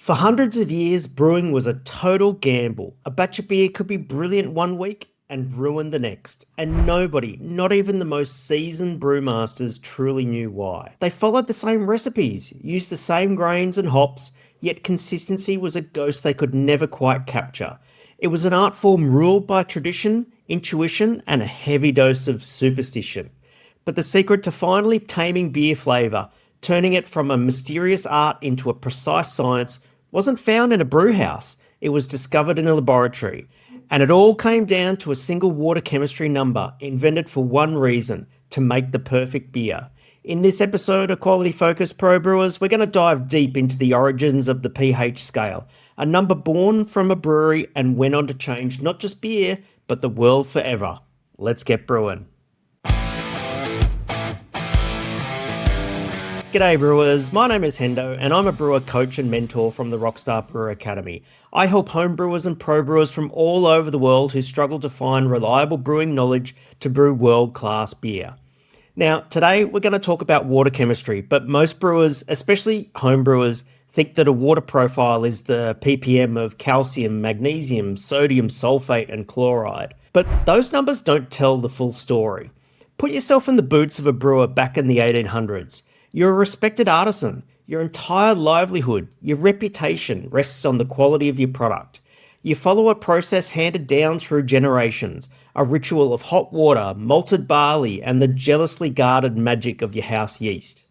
For hundreds of years, brewing was a total gamble. A batch of beer could be brilliant one week and ruin the next. And nobody, not even the most seasoned brewmasters, truly knew why. They followed the same recipes, used the same grains and hops, yet consistency was a ghost they could never quite capture. It was an art form ruled by tradition, intuition, and a heavy dose of superstition. But the secret to finally taming beer flavour, turning it from a mysterious art into a precise science, wasn't found in a brew house. It was discovered in a laboratory. And it all came down to a single water chemistry number, invented for one reason: to make the perfect beer. In this episode of Quality Focus Pro Brewers, we're going to dive deep into the origins of the pH scale, a number born from a brewery and went on to change not just beer, but the world forever. Let's get brewing. G'day brewers, my name is Hendo and I'm a brewer coach and mentor from the Rockstar Brewer Academy. I help home brewers and pro brewers from all over the world who struggle to find reliable brewing knowledge to brew world-class beer. Now, today we're going to talk about water chemistry, but most brewers, especially home brewers, think that a water profile is the ppm of calcium, magnesium, sodium, sulfate and chloride. But those numbers don't tell the full story. Put yourself in the boots of a brewer back in the 1800s. You're a respected artisan. Your entire livelihood, your reputation rests on the quality of your product. You follow a process handed down through generations, a ritual of hot water, malted barley, and the jealously guarded magic of your house yeast.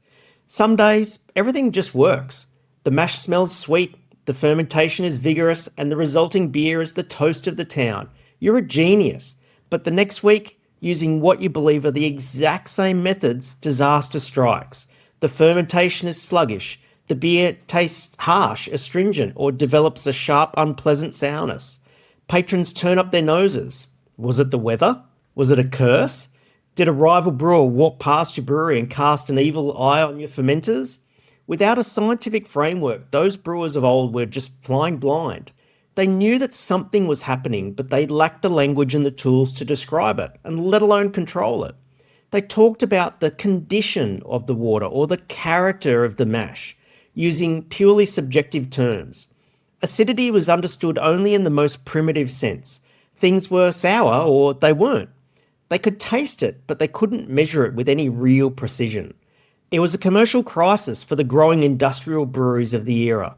Some days, everything just works. The mash smells sweet, the fermentation is vigorous, and the resulting beer is the toast of the town. You're a genius. But the next week, using what you believe are the exact same methods, disaster strikes. The fermentation is sluggish, the beer tastes harsh, astringent, or develops a sharp, unpleasant sourness. Patrons turn up their noses. Was it the weather? Was it a curse? Did a rival brewer walk past your brewery and cast an evil eye on your fermenters? Without a scientific framework, those brewers of old were just flying blind. They knew that something was happening, but they lacked the language and the tools to describe it, and let alone control it. They talked about the condition of the water or the character of the mash, using purely subjective terms. Acidity was understood only in the most primitive sense. Things were sour or they weren't. They could taste it, but they couldn't measure it with any real precision. It was a commercial crisis for the growing industrial breweries of the era.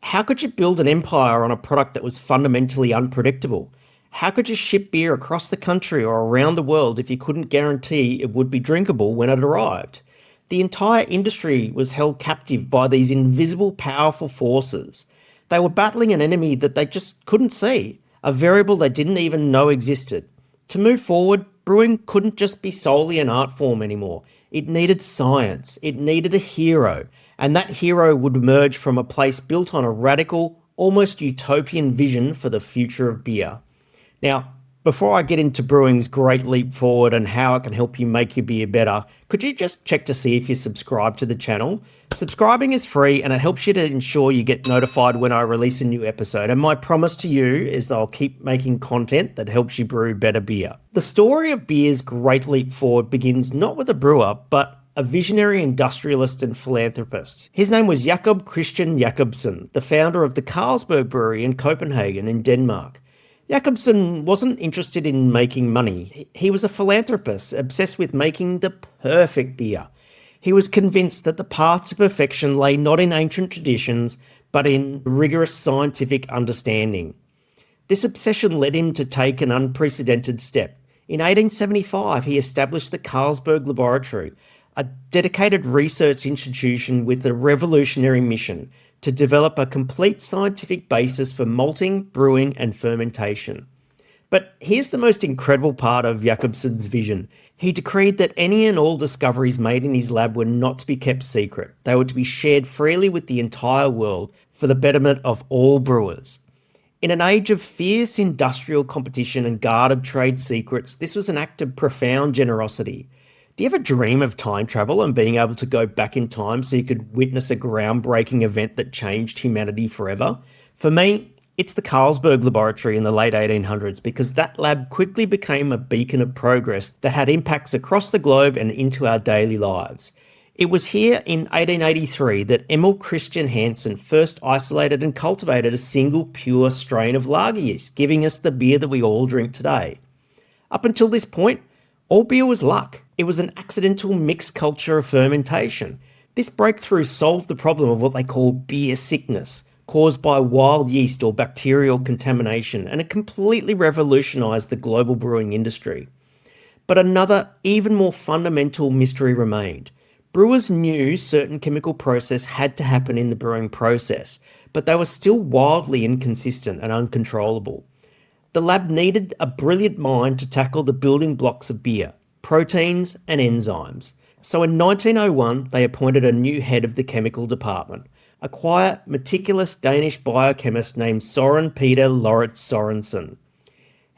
How could you build an empire on a product that was fundamentally unpredictable? How could you ship beer across the country or around the world if you couldn't guarantee it would be drinkable when it arrived? The entire industry was held captive by these invisible, powerful forces. They were battling an enemy that they just couldn't see, a variable they didn't even know existed. To move forward, brewing couldn't just be solely an art form anymore. It needed science. It needed a hero. And that hero would emerge from a place built on a radical, almost utopian vision for the future of beer. Now, before I get into brewing's great leap forward and how it can help you make your beer better, could you just check to see if you're subscribed to the channel? Subscribing is free and it helps you to ensure you get notified when I release a new episode. And my promise to you is that I'll keep making content that helps you brew better beer. The story of beer's great leap forward begins not with a brewer, but a visionary industrialist and philanthropist. His name was Jacob Christian Jacobsen, the founder of the Carlsberg Brewery in Copenhagen in Denmark. Jacobsen wasn't interested in making money. He was a philanthropist obsessed with making the perfect beer. He was convinced that the path to perfection lay not in ancient traditions, but in rigorous scientific understanding. This obsession led him to take an unprecedented step. In 1875, he established the Carlsberg Laboratory, a dedicated research institution with a revolutionary mission to develop a complete scientific basis for malting, brewing, and fermentation. But here's the most incredible part of Jacobsen's vision. He decreed that any and all discoveries made in his lab were not to be kept secret. They were to be shared freely with the entire world for the betterment of all brewers. In an age of fierce industrial competition and guarded trade secrets, this was an act of profound generosity. Do you ever dream of time travel and being able to go back in time so you could witness a groundbreaking event that changed humanity forever? For me, it's the Carlsberg Laboratory in the late 1800s, because that lab quickly became a beacon of progress that had impacts across the globe and into our daily lives. It was here in 1883 that Emil Christian Hansen first isolated and cultivated a single pure strain of lager yeast, giving us the beer that we all drink today. Up until this point, all beer was luck. It was an accidental mixed culture of fermentation. This breakthrough solved the problem of what they call beer sickness, caused by wild yeast or bacterial contamination, and it completely revolutionised the global brewing industry. But another, even more fundamental mystery remained. Brewers knew certain chemical process had to happen in the brewing process, but they were still wildly inconsistent and uncontrollable. The lab needed a brilliant mind to tackle the building blocks of beer, proteins and enzymes. So in 1901, they appointed a new head of the chemical department, a quiet, meticulous Danish biochemist named Søren Peter Lauritz Sørensen.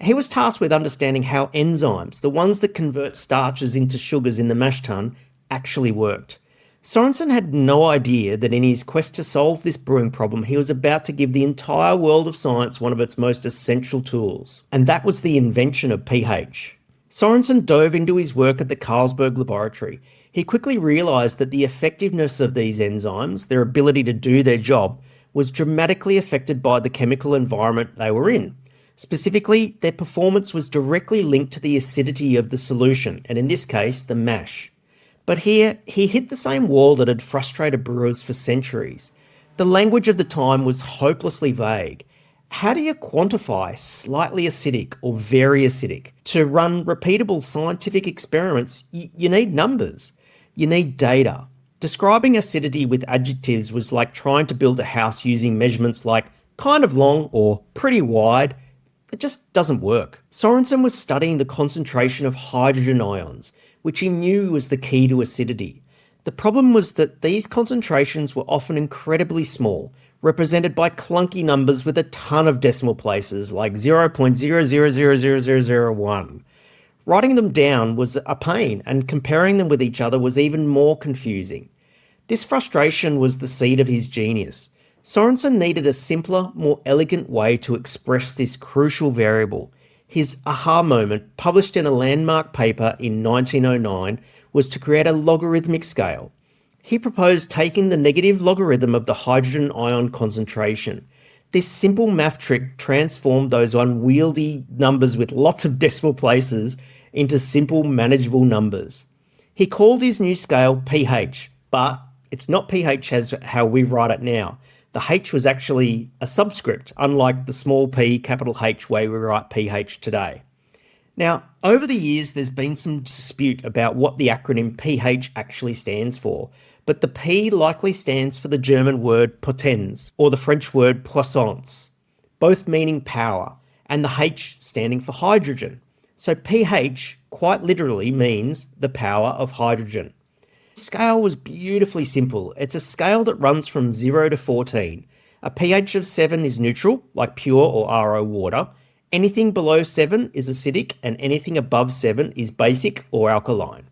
He was tasked with understanding how enzymes, the ones that convert starches into sugars in the mash tun, actually worked. Sørensen had no idea that in his quest to solve this brewing problem, he was about to give the entire world of science one of its most essential tools, and that was the invention of pH. Sørensen dove into his work at the Carlsberg laboratory. He quickly realised that the effectiveness of these enzymes, their ability to do their job, was dramatically affected by the chemical environment they were in. Specifically, their performance was directly linked to the acidity of the solution, and in this case, the mash. But here, he hit the same wall that had frustrated brewers for centuries. The language of the time was hopelessly vague. How do you quantify slightly acidic or very acidic? To run repeatable scientific experiments, you need numbers. You need data. Describing acidity with adjectives was like trying to build a house using measurements like kind of long or pretty wide. It just doesn't work. Sørensen was studying the concentration of hydrogen ions, which he knew was the key to acidity. The problem was that these concentrations were often incredibly small, represented by clunky numbers with a ton of decimal places like 0.00000001. Writing them down was a pain, and comparing them with each other was even more confusing. This frustration was the seed of his genius. Sørensen needed a simpler, more elegant way to express this crucial variable. His aha moment, published in a landmark paper in 1909, was to create a logarithmic scale. He proposed taking the negative logarithm of the hydrogen ion concentration. This simple math trick transformed those unwieldy numbers with lots of decimal places into simple, manageable numbers. He called his new scale pH, but it's not pH as how we write it now. The H was actually a subscript, unlike the small p, capital H way we write pH today. Now, over the years, there's been some dispute about what the acronym pH actually stands for, but the P likely stands for the German word potens, or the French word puissance, both meaning power, and the H standing for hydrogen. So pH quite literally means the power of hydrogen. The scale was beautifully simple. It's a scale that runs from 0 to 14. A pH of 7 is neutral, like pure or RO water. Anything below 7 is acidic, and anything above 7 is basic or alkaline.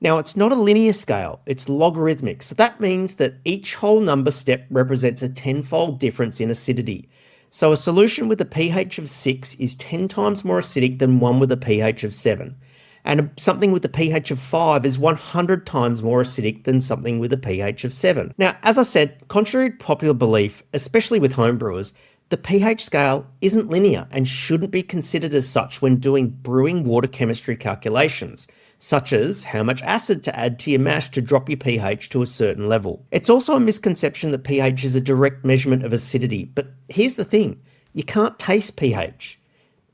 Now, it's not a linear scale, it's logarithmic, so that means that each whole number step represents a tenfold difference in acidity. So a solution with a pH of 6 is 10 times more acidic than one with a pH of 7. And something with a pH of 5 is 100 times more acidic than something with a pH of 7. Now, as I said, contrary to popular belief, especially with homebrewers, the pH scale isn't linear and shouldn't be considered as such when doing brewing water chemistry calculations, such as how much acid to add to your mash to drop your pH to a certain level. It's also a misconception that pH is a direct measurement of acidity, but here's the thing, you can't taste pH.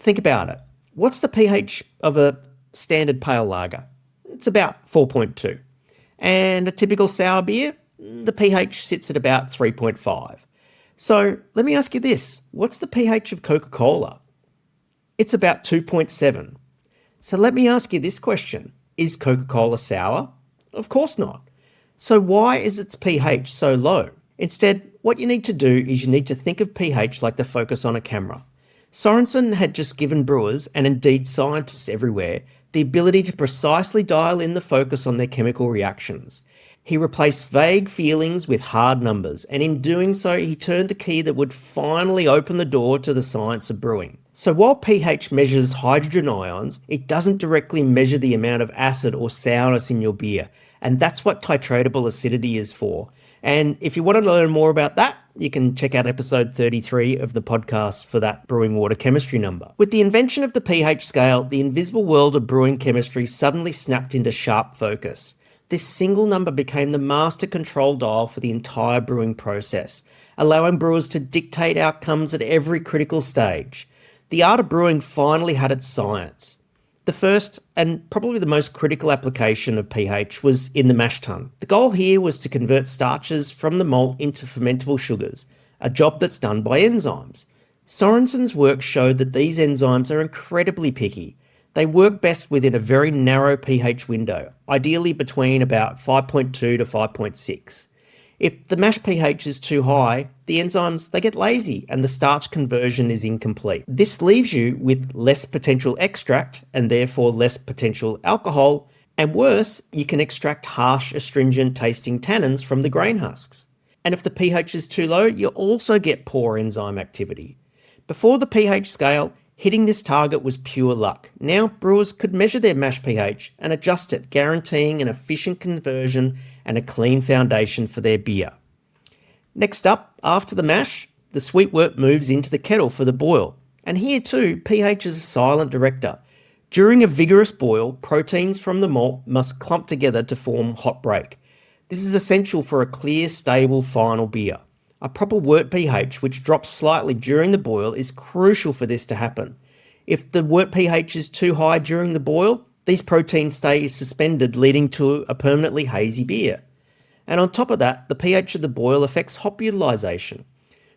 Think about it. What's the pH of a standard pale lager? It's about 4.2. And a typical sour beer, the pH sits at about 3.5. So let me ask you this, what's the pH of Coca-Cola? It's about 2.7. So let me ask you this question, is Coca-Cola sour? Of course not. So why is its pH so low? Instead, what you need to do is you need to think of pH like the focus on a camera. Sørensen had just given brewers, and indeed scientists everywhere, the ability to precisely dial in the focus on their chemical reactions. He replaced vague feelings with hard numbers, and in doing so, he turned the key that would finally open the door to the science of brewing. So while pH measures hydrogen ions, it doesn't directly measure the amount of acid or sourness in your beer, And that's what titratable acidity is for. And if you want to learn more about that, you can check out episode 33 of the podcast for that brewing water chemistry number. With the invention of the pH scale, the invisible world of brewing chemistry suddenly snapped into sharp focus. This single number became the master control dial for the entire brewing process, allowing brewers to dictate outcomes at every critical stage. The art of brewing finally had its science. The first and probably the most critical application of pH was in the mash tun. The goal here was to convert starches from the malt into fermentable sugars, a job that's done by enzymes. Sorensen's work showed that these enzymes are incredibly picky. They work best within a very narrow pH window, ideally between about 5.2 to 5.6. If the mash pH is too high, the enzymes, they get lazy and the starch conversion is incomplete. This leaves you with less potential extract and therefore less potential alcohol, and worse, you can extract harsh astringent tasting tannins from the grain husks. And if the pH is too low, you also get poor enzyme activity. Before the pH scale, hitting this target was pure luck. Now brewers could measure their mash pH and adjust it, guaranteeing an efficient conversion and a clean foundation for their beer. Next up, after the mash, the sweet work moves into the kettle for the boil. And here too, pH is a silent director. During a vigorous boil, proteins from the malt must clump together to form hot break. This is essential for a clear, stable final beer. A proper wort pH, which drops slightly during the boil, is crucial for this to happen. If the wort pH is too high during the boil, these proteins stay suspended, leading to a permanently hazy beer. And on top of that, the pH of the boil affects hop utilization.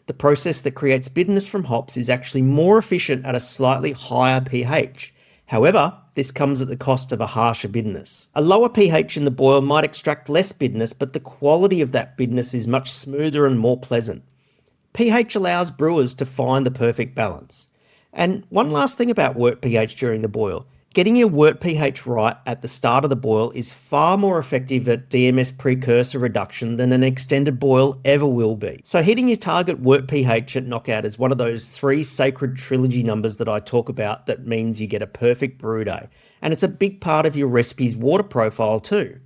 The process that creates bitterness from hops is actually more efficient at a slightly higher pH. However, this comes at the cost of a harsher bitterness. A lower pH in the boil might extract less bitterness, but the quality of that bitterness is much smoother and more pleasant. pH allows brewers to find the perfect balance. And one last thing about wort pH during the boil. Getting your wort pH right at the start of the boil is far more effective at DMS precursor reduction than an extended boil ever will be. So hitting your target wort pH at knockout is one of those 3 sacred trilogy numbers that I talk about that means you get a perfect brew day. And it's a big part of your recipe's water profile too.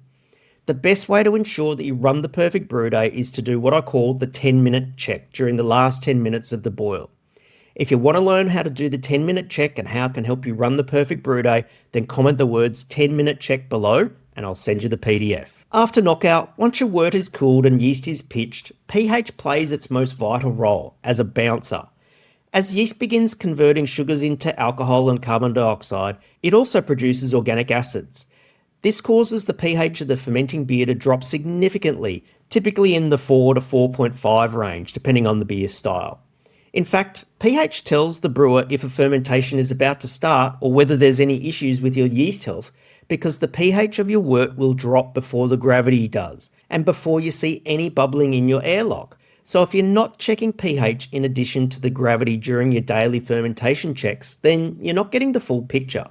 The best way to ensure that you run the perfect brew day is to do what I call the 10-minute check during the last 10 minutes of the boil. If you want to learn how to do the 10-minute check and how it can help you run the perfect brew day, then comment the words 10-minute check below and I'll send you the PDF. After knockout, once your wort is cooled and yeast is pitched, pH plays its most vital role as a bouncer. As yeast begins converting sugars into alcohol and carbon dioxide, it also produces organic acids. This causes the pH of the fermenting beer to drop significantly, typically in the 4 to 4.5 range, depending on the beer style. In fact, pH tells the brewer if a fermentation is about to start or whether there's any issues with your yeast health, because the pH of your wort will drop before the gravity does and before you see any bubbling in your airlock. So if you're not checking pH in addition to the gravity during your daily fermentation checks, then you're not getting the full picture.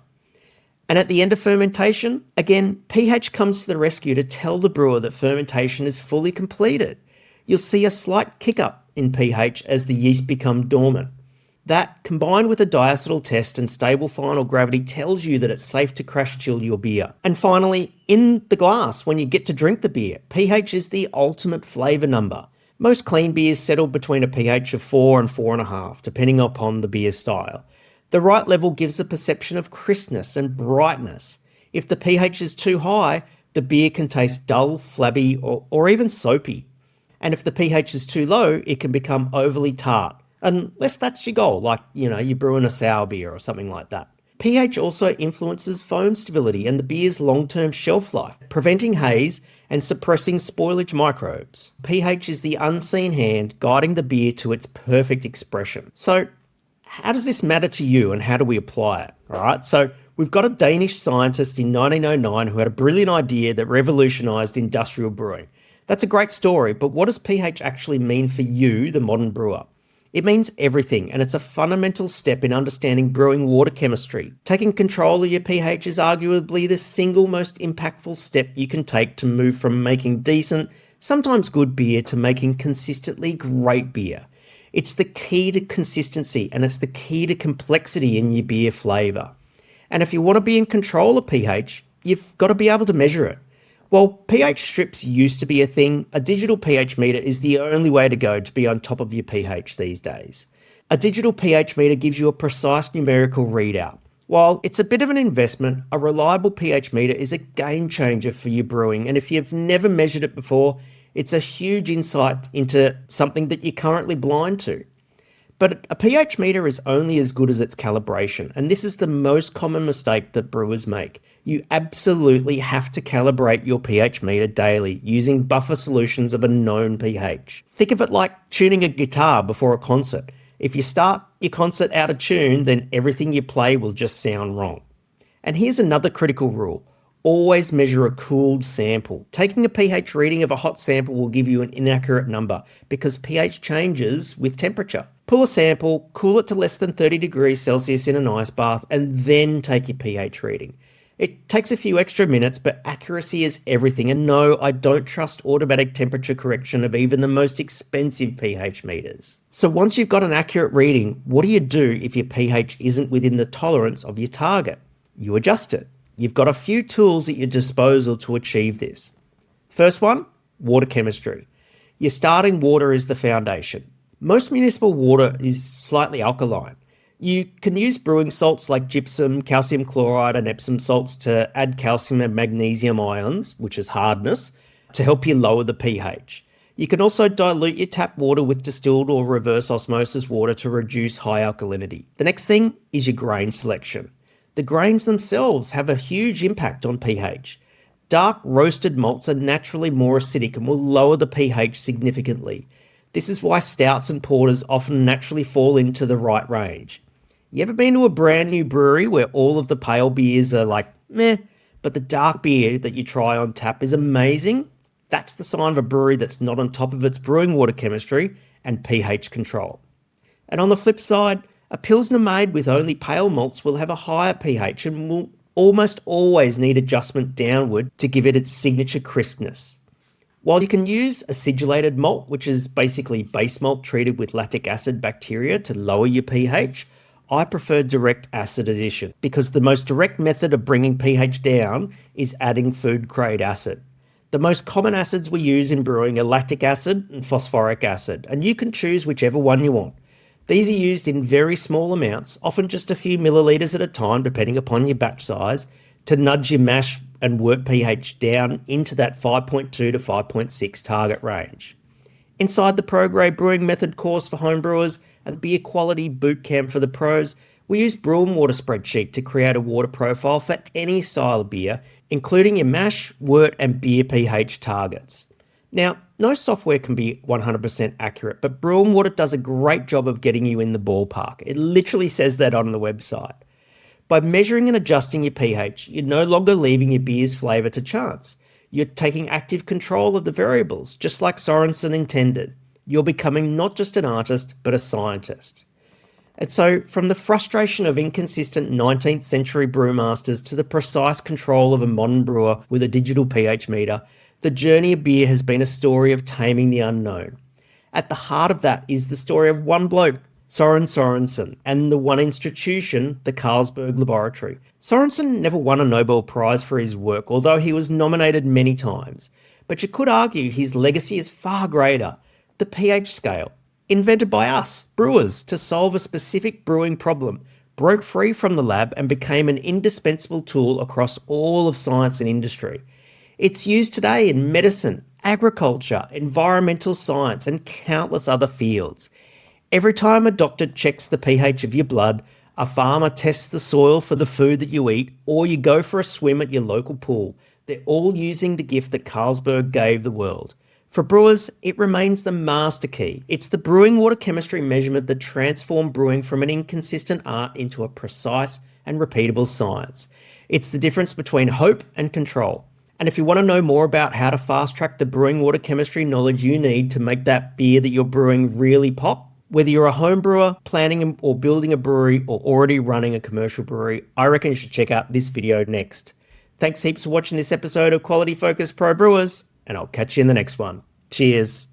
And at the end of fermentation, again, pH comes to the rescue to tell the brewer that fermentation is fully completed. You'll see a slight kick up in pH as the yeast become dormant. That, combined with a diacetyl test and stable final gravity, tells you that it's safe to crash chill your beer. And finally, in the glass, when you get to drink the beer, pH is the ultimate flavour number. Most clean beers settle between a pH of 4 and 4.5, depending upon the beer style. The right level gives a perception of crispness and brightness. If the pH is too high, the beer can taste dull, flabby, or even soapy. And if the pH is too low, it can become overly tart, unless that's your goal, like, you're brewing a sour beer or something like that. pH also influences foam stability and the beer's long-term shelf life, preventing haze and suppressing spoilage microbes. pH is the unseen hand guiding the beer to its perfect expression. So, how does this matter to you and how do we apply it? All right, so we've got a Danish scientist in 1909 who had a brilliant idea that revolutionised industrial brewing. That's a great story, but what does pH actually mean for you, the modern brewer? It means everything, and it's a fundamental step in understanding brewing water chemistry. Taking control of your pH is arguably the single most impactful step you can take to move from making decent, sometimes good beer to making consistently great beer. It's the key to consistency, and it's the key to complexity in your beer flavour. And if you want to be in control of pH, you've got to be able to measure it. While pH strips used to be a thing, a digital pH meter is the only way to go to be on top of your pH these days. A digital pH meter gives you a precise numerical readout. While it's a bit of an investment, a reliable pH meter is a game changer for your brewing, and if you've never measured it before, it's a huge insight into something that you're currently blind to. But a pH meter is only as good as its calibration, and this is the most common mistake that brewers make. You absolutely have to calibrate your pH meter daily using buffer solutions of a known pH. Think of it like tuning a guitar before a concert. If you start your concert out of tune, then everything you play will just sound wrong. And here's another critical rule. Always measure a cooled sample. Taking a pH reading of a hot sample will give you an inaccurate number because pH changes with temperature. Pull a sample, cool it to less than 30 degrees Celsius in an ice bath, and then take your pH reading. It takes a few extra minutes, but accuracy is everything. And no, I don't trust automatic temperature correction of even the most expensive pH meters. So once you've got an accurate reading, what do you do if your pH isn't within the tolerance of your target? You adjust it. You've got a few tools at your disposal to achieve this. First one, water chemistry. Your starting water is the foundation. Most municipal water is slightly alkaline. You can use brewing salts like gypsum, calcium chloride, and Epsom salts to add calcium and magnesium ions, which is hardness, to help you lower the pH. You can also dilute your tap water with distilled or reverse osmosis water to reduce high alkalinity. The next thing is your grain selection. The grains themselves have a huge impact on pH. Dark roasted malts are naturally more acidic and will lower the pH significantly. This is why stouts and porters often naturally fall into the right range. You ever been to a brand new brewery where all of the pale beers are like, meh, but the dark beer that you try on tap is amazing? That's the sign of a brewery that's not on top of its brewing water chemistry and pH control. And on the flip side, a Pilsner made with only pale malts will have a higher pH and will almost always need adjustment downward to give it its signature crispness. While you can use acidulated malt, which is basically base malt treated with lactic acid bacteria to lower your pH, I prefer direct acid addition because the most direct method of bringing pH down is adding food-grade acid. The most common acids we use in brewing are lactic acid and phosphoric acid, and you can choose whichever one you want. These are used in very small amounts, often just a few milliliters at a time depending upon your batch size, to nudge your mash and wort pH down into that 5.2 to 5.6 target range. Inside the ProGrade Brewing Method course for homebrewers and Beer Quality Bootcamp for the pros, we use Brewing Water spreadsheet to create a water profile for any style of beer, including your mash, wort and beer pH targets. Now, no software can be 100% accurate, but Brewing Water does a great job of getting you in the ballpark. It literally says that on the website. By measuring and adjusting your pH, you're no longer leaving your beer's flavour to chance. You're taking active control of the variables, just like Sorensen intended. You're becoming not just an artist, but a scientist. And so, from the frustration of inconsistent 19th century brewmasters to the precise control of a modern brewer with a digital pH meter, the journey of beer has been a story of taming the unknown. At the heart of that is the story of one bloke, Søren Sorensen, and the one institution, the Carlsberg Laboratory. Sorensen never won a Nobel Prize for his work, although he was nominated many times. But you could argue his legacy is far greater. The pH scale, invented by us, brewers, to solve a specific brewing problem, broke free from the lab and became an indispensable tool across all of science and industry. It's used today in medicine, agriculture, environmental science, and countless other fields. Every time a doctor checks the pH of your blood, a farmer tests the soil for the food that you eat, or you go for a swim at your local pool, they're all using the gift that Carlsberg gave the world. For brewers, it remains the master key. It's the brewing water chemistry measurement that transformed brewing from an inconsistent art into a precise and repeatable science. It's the difference between hope and control. And if you want to know more about how to fast track the brewing water chemistry knowledge you need to make that beer that you're brewing really pop, whether you're a home brewer, planning or building a brewery, or already running a commercial brewery, I reckon you should check out this video next. Thanks heaps for watching this episode of Quality Focused Pro Brewers, and I'll catch you in the next one. Cheers.